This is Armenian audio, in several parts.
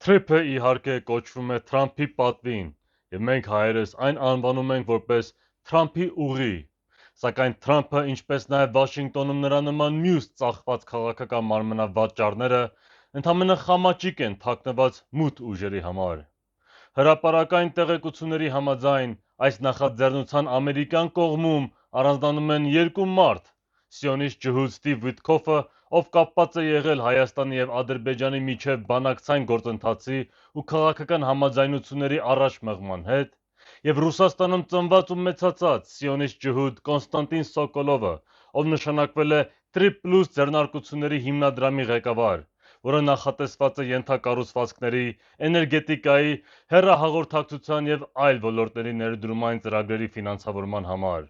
Թրիփը իհարկե կոչվում է Թրամփի պատվին, եւ մենք հայերս այն անվանում ենք որպես Թրամփի ուղի, սակայն Թրամփը, ինչպես նաեւ Վաշինգտոնում նրա նման մյուս ծախված քաղաքական մարմնավաճառները, ընդամենը խամաճիկ են թաքնված մութ ուժերի համար։ Հրապարակային տեղեկությունների համաձայն այս նախաձեռնության ամերիկյան կողմում առանձնանում են երկու մարդ՝ սիոնիստ ջհուդ Ստիվ Վիթքոֆը, ով կապված է եղել Հայաստանի եւ Ադրբեջանի միջև բանակցային գործընթացի ու քաղաքական համաձայնությունների առաջ մղման հետ, եւ Ռուսաստանում ծնված ու մեծացած սիոնիստ ջհուդ Կոնստանտին Սոկոլովը, ով նշանակվել է Տրիպլուս ձեռնարկությունների հիմնադրամի ղեկավար, որը նախատեսված է ենթակառուցվածքների, էներգետիկայի, հեռահաղորդակցության եւ այլ ոլորտների ներդրումային ծրագրերի ֆինանսավորման համար։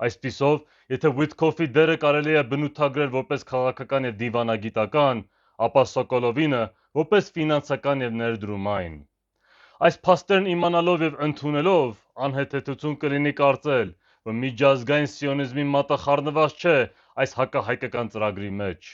Այսպիսով, եթե Վիթքոֆի դերը կարելի է բնութագրել որպես քաղաքական եւ դիվանագիտական, ապա Սոկոլովինը որպես ֆինանսական եւ ներդրումային։ Այս փաստերն իմանալով եւ ընդունելով, անհեթեթություն կլինի կարծել, որ միջազգային սիոնիզմի մատը խառնված չէ այս հակահայկական ծրագրի մեջ։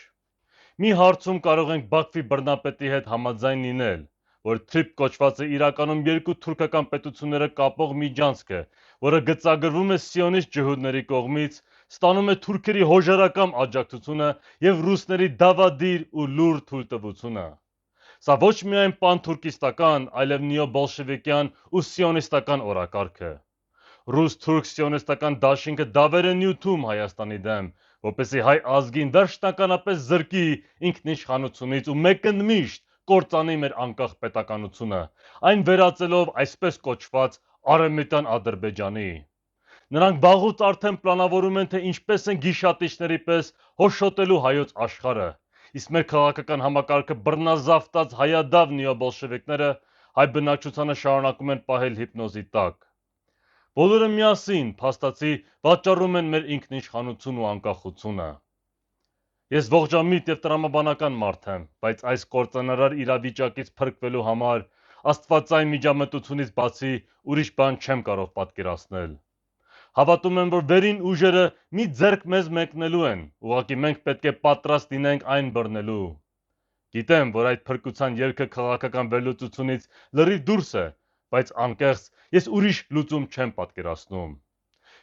Մի հարցում կարող ենք Բաքվի բռնապետի հետ համաձայն լինել, որ Թրիփ կոչվածը իրականում երկու թուրքական պետությունները կապող միջանցք է, որը գծագրվում է սիոնիստ ջհուդների կողմից, ստանում է թուրքերի հոժարակամ աջակցությունը եւ ռուսների դավադիր ու լուռ թույլտվությունը։ Սա ոչ միայն պանթուրքիստական, այլև նեոբոլշևիկյան ու սիոնիստական օրակարգ է։ Ռուս-թուրք սիոնիստական դաշինքը դավեր է նյութում Հայաստանի դեմ, որպեսզի հայ ազգին վերջնականապես զրկի ինքնիշխանությունից ու մեկընդմիշտ կործանի մեր անկախ պետականությունը, այն վերածելով այսպես կոչված Արևմտյան Ադրբեջանի։ Նրանք վաղուց արդեն պլանավորում են, թե ինչպես են գիշատիչների պես հոշոտելու հայոց աշխարհը, իսկ մեր քաղաքական համակարգը բռնազավթած հայադավ նեոբոլշևիկները հայ բնակչությանը շարունակում են պահել հիպնոզի տակ։ Բոլորը միասին, փաստացի, վաճառում են մեր ինքնիշխանություն ու անկախությունը։ Ես ողջամիտ եւ տրամաբանական մարդ եմ, բայց այս կործանարար իրավիճակից փրկվելու համար աստվածային միջամտությունից բացի ուրիշ բան չեմ կարող պատկերացնել։ Հավատում եմ, որ վերին ուժերը մի ձեռք մեզ մեկնելու են, ուղղակի մենք պետք է պատրաստ լինենք այն բռնելու։ Գիտեմ, որ այդ փրկության ելքը քաղաքական վերլուծությունից լրիվ դուրս է, բայց անկեղծ ես ուրիշ լուծում չեմ պատկերացնում։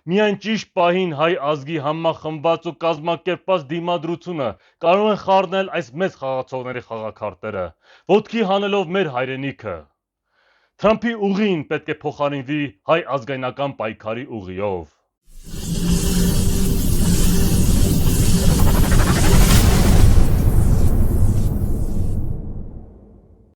Միայն ճիշտ պահին հայ ազգի համախմբված ու կազմակերպված դիմադրությունը կարող է խառնել այս մեծ խաղացողների խաղաքարտերը, ոտքի հանելով մեր հայրենիքը։ Թրամփի ուղին պետք է փոխարինվի հայ ազգայնական պայքարի ուղիով։